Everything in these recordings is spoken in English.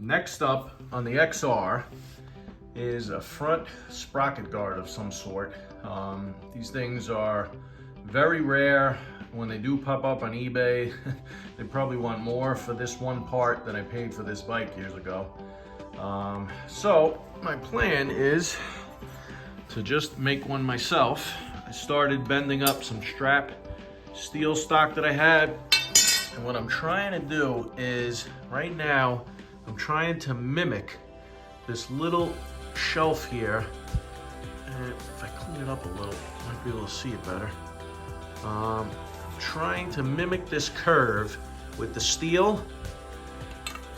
Next up on the XR is a front sprocket guard of some sort. These things are very rare. When they do pop up on eBay, they probably want more for this one part than I paid for this bike years ago. So my plan is to just make one myself. I started bending up some strap steel stock that I had. And what I'm trying to do is, right now, I'm trying to mimic this little shelf here. And if I clean it up a little, I might be able to see it better. I'm trying to mimic this curve with the steel.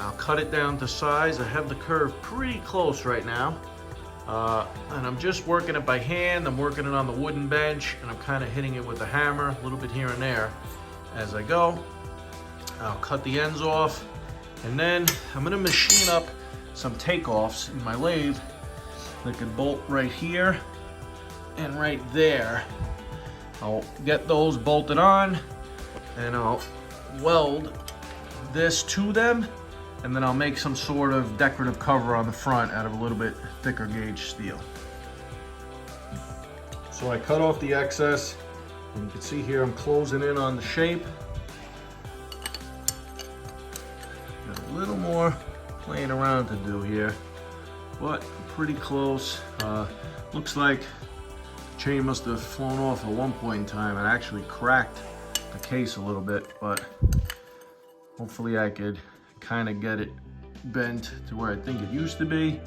I'll cut it down to size. I have the curve pretty close right now. And I'm just working it by hand. I'm working it on the wooden bench, and I'm kind of hitting it with a hammer, a little bit here and there as I go. I'll cut the ends off, and then I'm gonna machine up some takeoffs in my lathe that can bolt right here and right there. I'll get those bolted on, and I'll weld this to them, and then I'll make some sort of decorative cover on the front out of a little bit thicker gauge steel. So I cut off the excess, and you can see here I'm closing in on the shape. Got a little more playing around to do here, but I'm pretty close. Looks like the chain must have flown off at one point in time and actually cracked the case a little bit, but hopefully I could kind of get it bent to where I think it used to be,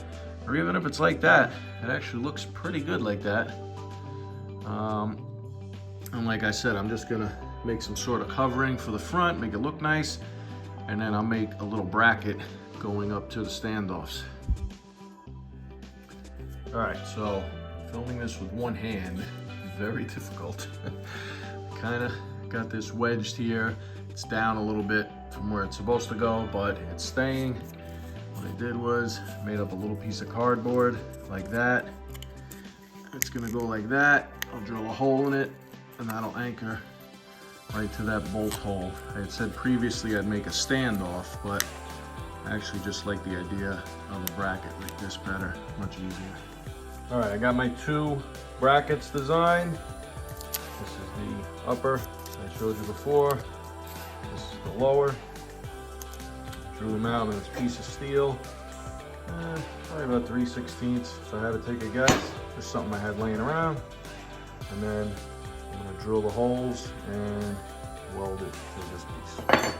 or even if it's like that, it actually looks pretty good like that. And like I said, I'm just gonna make some sort of covering for the front, make it look nice, and then I'll make a little bracket going up to the standoffs. All right, so filming this with one hand, very difficult. Kind of got this wedged here. It's down a little bit from where it's supposed to go, but it's staying. What I did was made up a little piece of cardboard like that. It's gonna go like that. I'll drill a hole in it, and that'll anchor right to that bolt hole. I had said previously I'd make a standoff, but I actually just like the idea of a bracket like this better, much easier. All right, I got my two brackets designed. This is the upper I showed you before. This is the lower. Drew them out on this piece of steel. Probably about 3/16 if I had to take a guess. Just something I had laying around. And then I'm gonna drill the holes and weld it to this piece.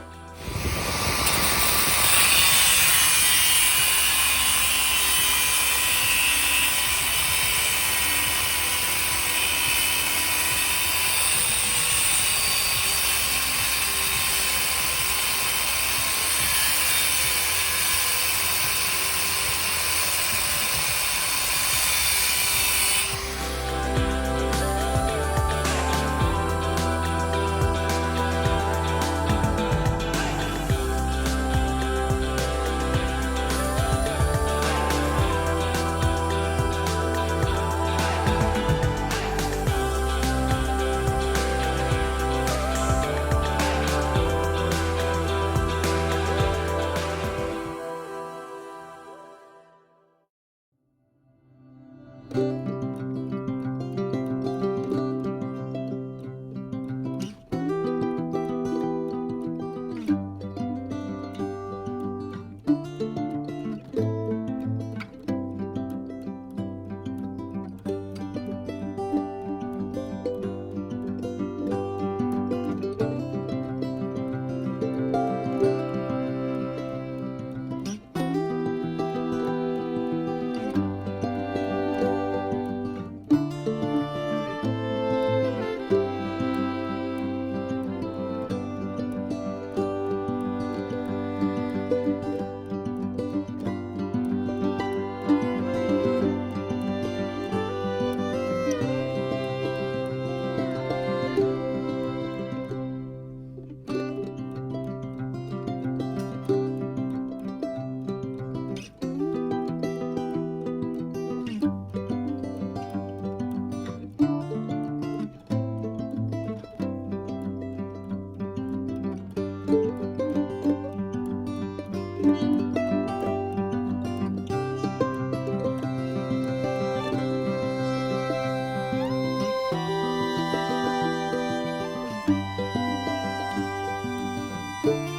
you.